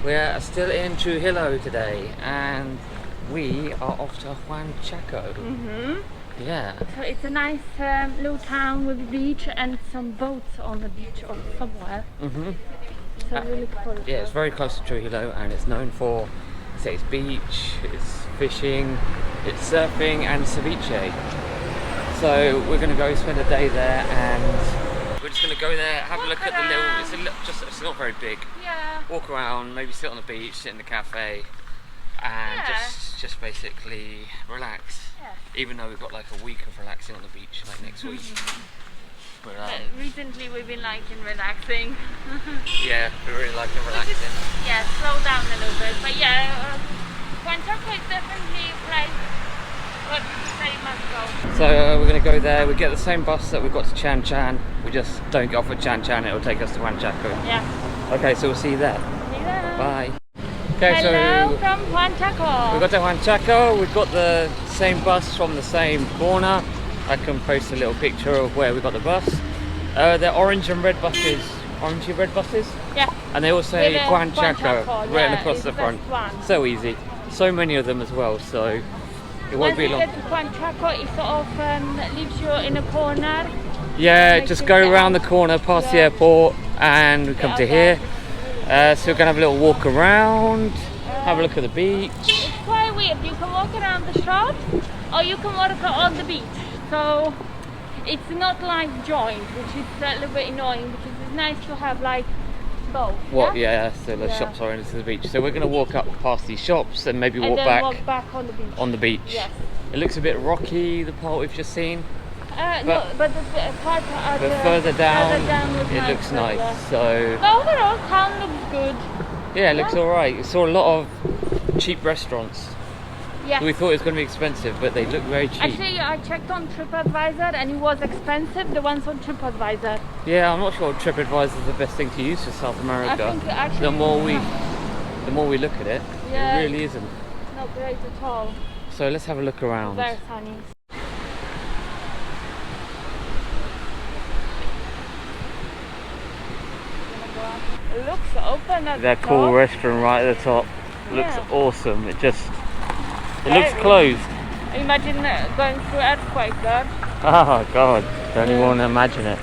We're still in Trujillo today, and we are off to Huanchaco. Yeah. So it's a nice little town with a beach and some boats on the beach or somewhere. So really cool. Yeah, it's very close to Trujillo, and it's known for its beach, its fishing, its surfing, and ceviche. So we're going to go spend a day there, and we're just going to go there, have a look at the little. It's not very big. Yeah. Walk around, maybe sit on the beach, sit in the cafe, and just basically relax. Yeah. Even though we've got like a week of relaxing on the beach, like next week. But recently we've been liking relaxing. yeah, we really like relaxing. Slow down a little bit. But Huanchaco is definitely a place where people say you must go. So we're going to go there. We get the same bus that we got to Chan Chan. We just don't get off at Chan Chan. It'll take us to Huanchaco. Yeah. Okay, so we'll see you there. See you there. Bye. Okay, Hello so from Huanchaco. we got to Huanchaco. We've got the same bus from the same corner. I can post a little picture of where we got the bus. They're orange and red buses. Orangey red buses? Yeah. And they all say Huanchaco, written across the front. So easy. So many of them as well, so it won't be long. Once you get to Huanchaco, it sort of leaves you in a corner. Yeah, just go around the corner past the airport and we come to here. So we're going to have a little walk around, have a look at the beach. It's quite weird. You can walk around the shop or you can walk on the beach. So it's not like joint, which is a little bit annoying because it's nice to have like both. So the shops are into the beach. So we're going to walk up past these shops and maybe walk back on the beach. On the beach. Yes. It looks a bit rocky, the part we've just seen. No, but the part further down it looks nice. Yeah. So the overall town looks good. Yeah, it looks alright. We saw a lot of cheap restaurants. Yeah. We thought it was going to be expensive, but they look very cheap. Actually, I checked on TripAdvisor and it was expensive, the ones on TripAdvisor. Yeah, I'm not sure TripAdvisor is the best thing to use for South America. I think actually the more we look at it, it really isn't. Not great at all. So let's have a look around. Very sunny. It looks open at that the cool top. restaurant right at the top. Looks awesome. It looks closed. Imagine going through earthquake there. Oh god, don't even want to imagine it.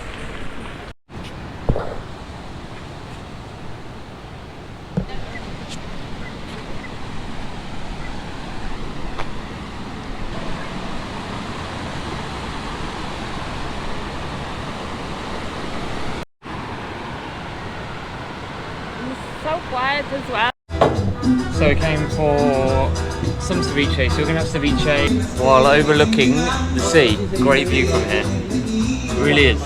So quiet as well. So we came for some ceviche, so we're going to have ceviche while overlooking the sea. Great view from here. It really is.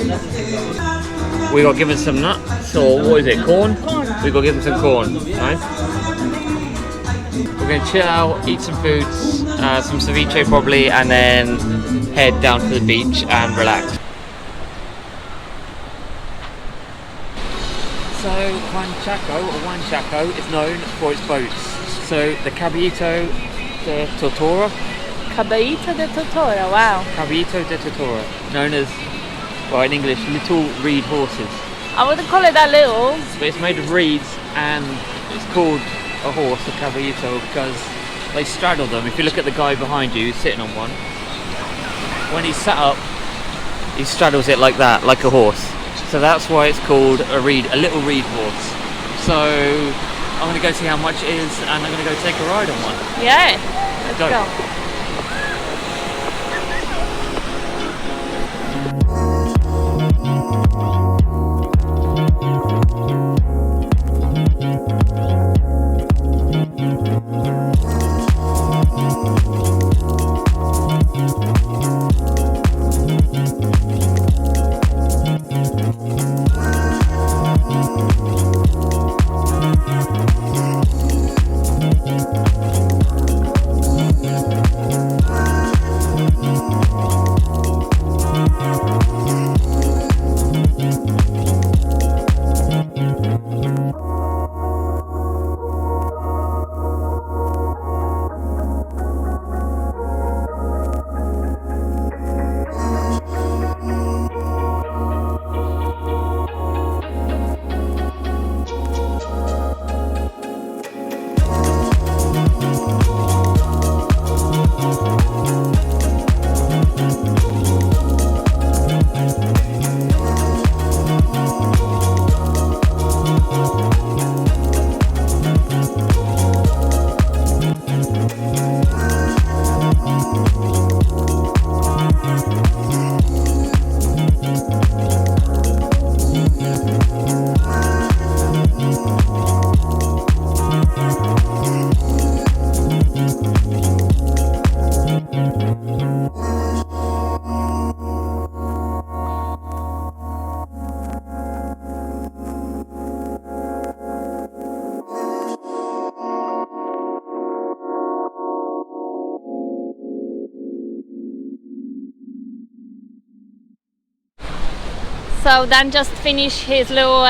We got given some nuts, or what is it, corn? We got given some corn, nice. We're going to chill out, eat some foods, some ceviche probably, and then head down to the beach and relax. So Huanchaco is known for its boats. So the Caballito de Tortura. Caballito de Tortura, wow. Caballito de Tortura, known as, well in English, little reed horses. I wouldn't call it that little. But it's made of reeds and it's called a horse, a caballito, because they straddle them. If you look at the guy behind you, sitting on one, when he's sat up, he straddles it like that, like a horse. So that's why it's called a little reed horse. So I'm going to go see how much it is and I'm going to go take a ride on one. Yeah, let's go. So Dan just finished his little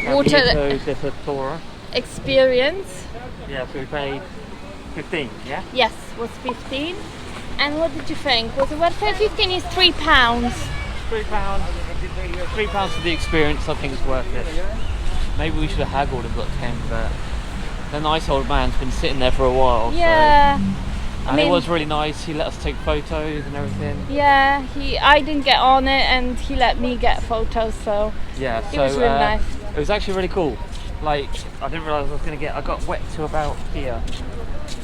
water experience. Yeah, so we paid 15, yeah? Yes, was 15. And what did you think? Was it worth it? 15 is £3. £3. £3 for the experience, I think it's worth it. Maybe we should have haggled and got 10, but the nice old man's been sitting there for a while. Yeah. So. I And mean, it was really nice. He let us take photos and everything. Yeah, I didn't get on it and he let me get photos, so Yeah, it was really nice. It was actually really cool. Like, I didn't realise I got wet to about here.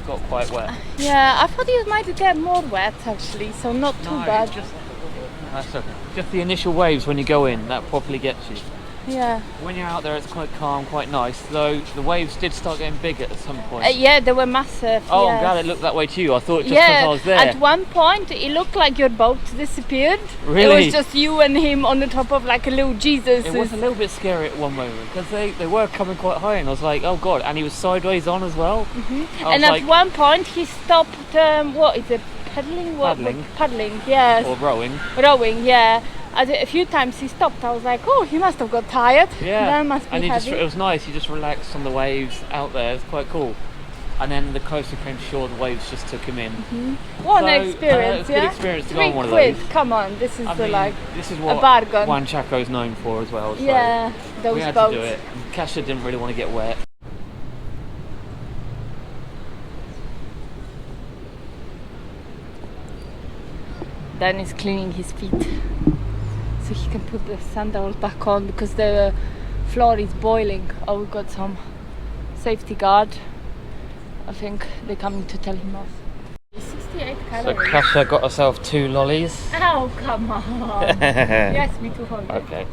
Got quite wet. Yeah, I thought you might get more wet actually, so not too bad. That's okay. Just the initial waves when you go in, that properly gets you. Yeah. When you're out there, it's quite calm, quite nice. Though the waves did start getting bigger at some point. Yeah, they were massive. Oh, yes. I'm glad it looked that way to you. I thought just because I was there. At one point it looked like your boat disappeared. Really? It was just you and him on the top of like a little Jesus. It was a little bit scary at one moment because they were coming quite high, and I was like, oh god! And he was sideways on as well. And at one point he stopped. What is it? Paddling? Paddling. Yes. Or rowing. Rowing. Yeah. A few times he stopped. I was like, oh, he must have got tired. Yeah. That must be and heavy. it was nice. He just relaxed on the waves out there. It's quite cool. And then the closer he came to shore, the waves just took him in. What an experience! It's a good experience to go on one of £3. those. Come on, this is This is what a bargain. Huanchaco is known for as well. So Yeah, those we had boats. to do it. Kasia didn't really want to get wet. Dan is cleaning his feet so he can put the sandals back on because the floor is boiling. Oh, we got some safety guard. I think they're coming to tell him off. 68 calories. So Kasia got herself 2 lollies. Oh, come on. Yes, me too. Okay.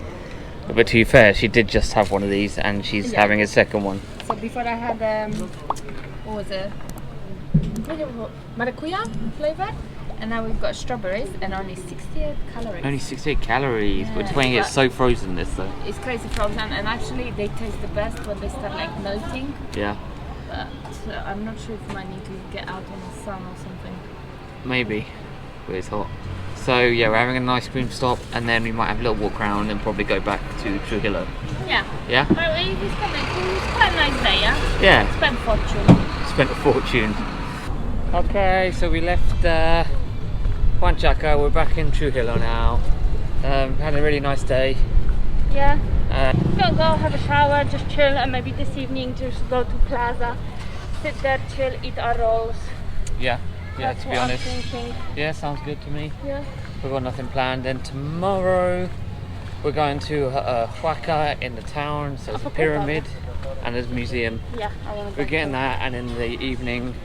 But to be fair, she did just have one of these and she's having a second one. So before I had, what was it? Maracuja flavor. And now we've got strawberries and only 68 calories. Only 68 calories, Yeah. which when it's so frozen this though. It's crazy frozen, and actually they taste the best when they start like melting. Yeah. But I'm not sure if I might need to get out in the sun or something. Maybe, but it's hot. So yeah, we're having an ice cream stop and then we might have a little walk around and probably go back to Trujillo. Yeah. Yeah? Well, it's quite a nice day, yeah? Yeah. Spent fortune. Spent a fortune. Okay, so we left Huanchaco, we're back in Trujillo now. Had a really nice day. Yeah. We'll go have a shower, just chill, and maybe this evening just go to Plaza, sit there, chill, eat our rolls. Yeah, That's to what be I'm honest. thinking. Yeah, sounds good to me. Yeah. We've got nothing planned. Then tomorrow we're going to Huaca in the town, so it's a pyramid and there's a museum. Yeah, I want to We're getting that, and in the evening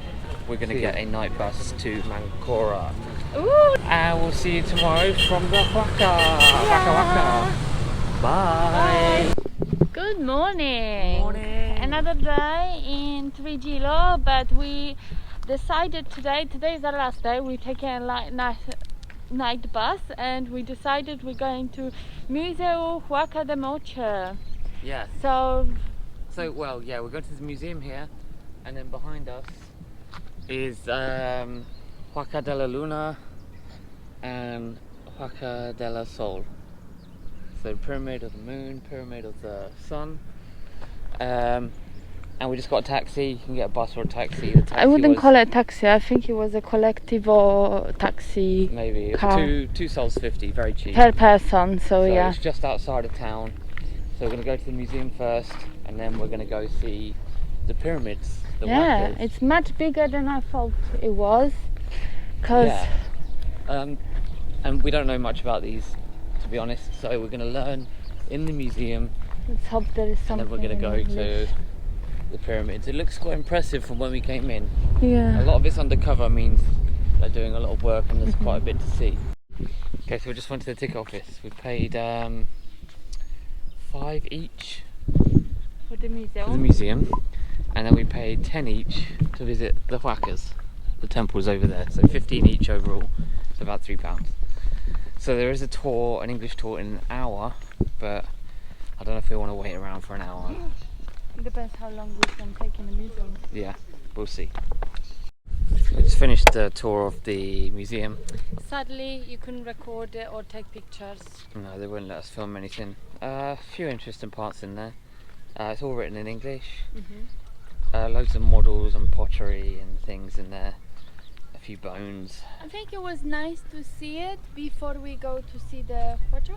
we're going to get a night bus to Mancora. Ooh. And we'll see you tomorrow from the Huaca. Yeah. Bye. Good morning. Morning. Another day in Trujillo, but we decided today is our last day. We're taking a night bus, and we decided we're going to Museo Huaca de Moche. Yeah. So Well, yeah, we're going to the museum here, and then behind us is Huaca de La Luna and Huaca de la Sol. So pyramid of the moon, pyramid of the sun. And we just got a taxi. You can get a bus or a taxi. The taxi I wouldn't call it a taxi. I think it was a collectivo taxi. Maybe it's car. two sols 50, very cheap. Per person. So yeah. It's just outside of town. So we're gonna go to the museum first, and then we're gonna go see the pyramids. The Yeah, Huacas. it's much bigger than I thought it was. Yeah. And we don't know much about these, to be honest. So we're going to learn in the museum, Let's hope there is and something. then we're going to go in to English. the pyramids. It looks quite impressive from when we came in. Yeah. A lot of it's undercover, means they're doing a lot of work, and there's quite a bit to see. Okay, so we just went to the ticket office. We paid $5 each For the museum. for the museum, and then we paid 10 each to visit the Huacas. The temple's over there, so 15 each overall. It's about £3. So there is a tour, an English tour, in an hour, but I don't know if we want to wait around for an hour. It depends how long we can take in the museum. Yeah, we'll see. We just finished the tour of the museum. Sadly, you couldn't record it or take pictures. No, they wouldn't let us film anything. A few interesting parts in there. It's all written in English. Loads of models and pottery and things in there. A few bones. I think it was nice to see it before we go to see the Huacha.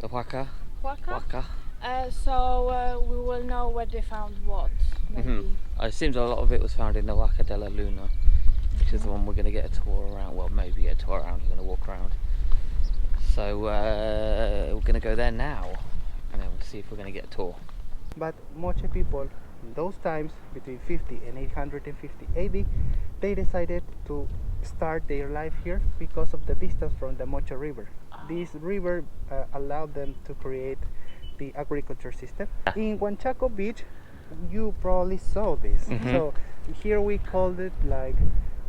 The Huaca. Huaca. So we will know where they found what. Maybe. It seems a lot of it was found in the Huaca de La Luna, which is the one we're going to get a tour around. Well, maybe get a tour around. We're going to walk around. So we're going to go there now, and then we'll see if we're going to get a tour. But Moche people, in those times, between 50 and 850 AD, they decided to start their life here because of the distance from the Moche River. This river allowed them to create the agriculture system. In Huanchaco beach, you probably saw this. So here we called it like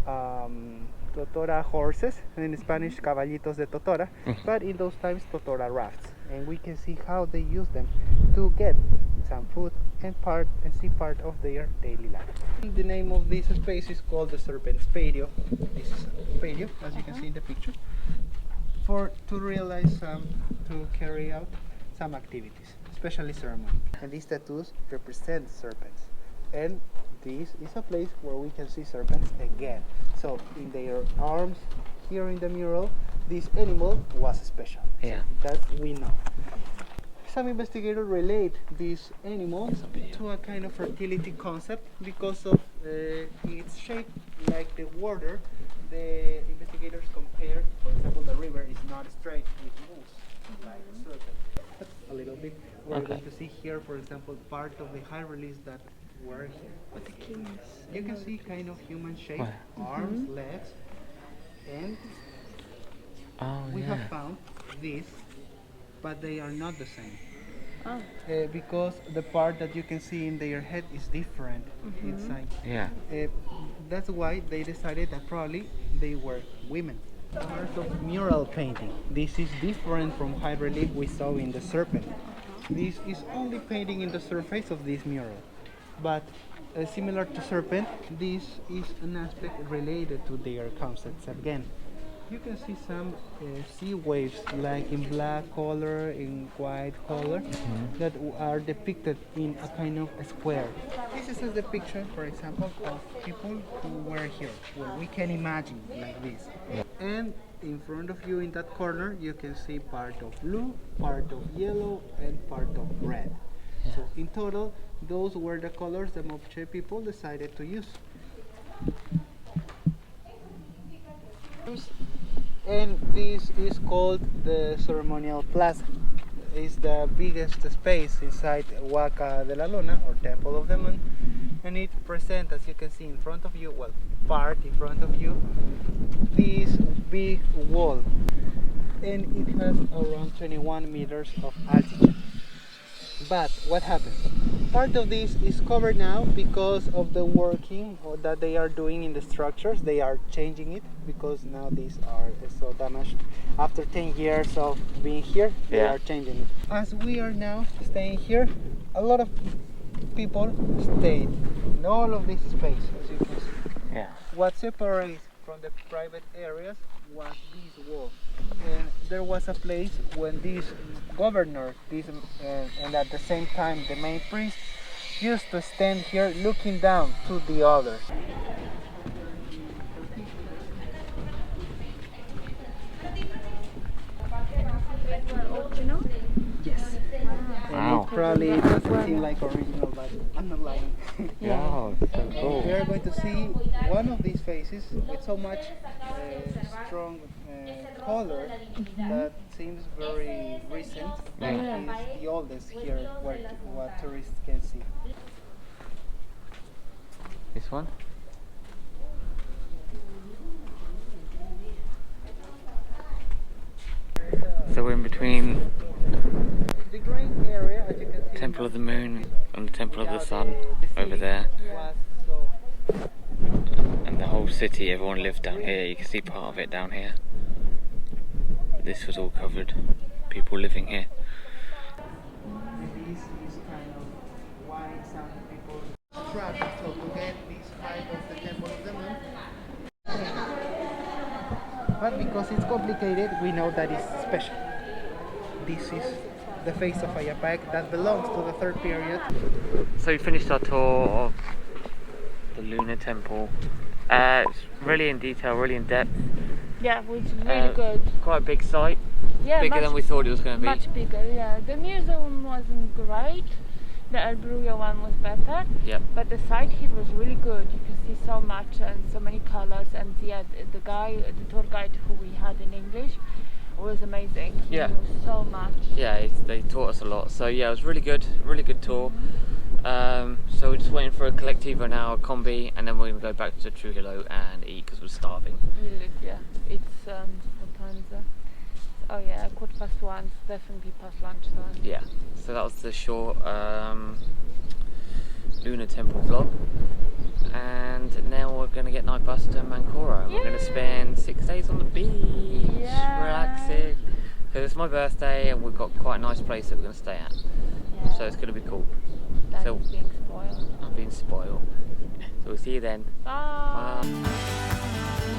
totora horses, in Spanish caballitos de totora, but in those times totora rafts, and we can see how they use them to get some food and see part of their daily life. The name of this space is called the Serpent's Patio. This is a patio, as you can see in the picture, to carry out some activities, especially ceremony. And these tattoos represent serpents, and this is a place where we can see serpents again. So in their arms, here in the mural, this animal was special. Yeah. So that we know. Some investigators relate these animals to a kind of fertility concept because of its shape, like the water. The investigators compare, for example, the river is not straight, it moves like a serpent. That's a little bit. We're going to see here, for example, part of the high reliefs that were here. You can see kind of human shape, arms, legs, and we have found this, but they are not the same. Because the part that you can see in their head is different inside. Yeah. That's why they decided that probably they were women. Art of mural painting. This is different from high relief we saw in the serpent. This is only painting in the surface of this mural. But similar to serpent, this is an aspect related to their concepts again. You can see some sea waves, like in black color, in white color, that are depicted in a kind of a square. This is a depiction, for example, of people who were here, where we can imagine like this. And in front of you in that corner, you can see part of blue, part of yellow, and part of red. So in total, those were the colors the Moche people decided to use. And this is called the ceremonial plaza. It's the biggest space inside Huaca de La Luna, or Temple of the Moon, and it presents, as you can see in front of you, well, part in front of you, this big wall, and it has around 21 meters of altitude. But what happens? Part of this is covered now because of the working that they are doing in the structures. They are changing it because now these are so damaged. After 10 years of being here, they are changing it. As we are now staying here, a lot of people stayed in all of this space, as you can see. Yeah. What separates from the private areas was this wall. And there was a place when this governor, and at the same time the main priest, used to stand here looking down to the others. Yes. And it probably doesn't seem like original, but I'm not lying. Wow, so cool. We are going to see one of these faces with so much strong color that seems very recent. It's the oldest here, what tourists can see. This one? So we're in between The green area, as you can see, Temple of the Moon and the Temple of the Sun over there. was so And the whole city, everyone lived down here. You can see part of it down here. This was all covered. People living here. this is kind of why some people struggle to get this height of the Temple of the Moon. But because it's complicated, we know that it's special. This is the face of Ayapac that belongs to the third period. So we finished our tour of the Lunar Temple. It's really in detail, really in depth. Yeah, which is really good. Quite a big site. Yeah, Bigger than we thought it was going to be. Much bigger, yeah. The museum wasn't great. The El Brullo one was better. Yep. But the site here was really good. You can see so much and so many colors. And yeah, the tour guide who we had in English was amazing. Yeah. He knew so much. Yeah, they taught us a lot. So yeah, it was really good tour. So we're just waiting for a Colectivo now, a combi, and then we're going to go back to Trujillo and eat because we're starving. Yeah, it's what time is it? Oh yeah, 1:15. It's definitely past lunchtime. Yeah, so that was the short Lunar Temple vlog. And now we're going to get night bus to Mancora. And we're going to spend 6 days on the beach, relaxing. Because it's my birthday and we've got quite a nice place that we're going to stay at. Yeah. So it's going to be cool. Danny's being spoiled. I'm being spoiled. So we'll see you then. Bye. Bye.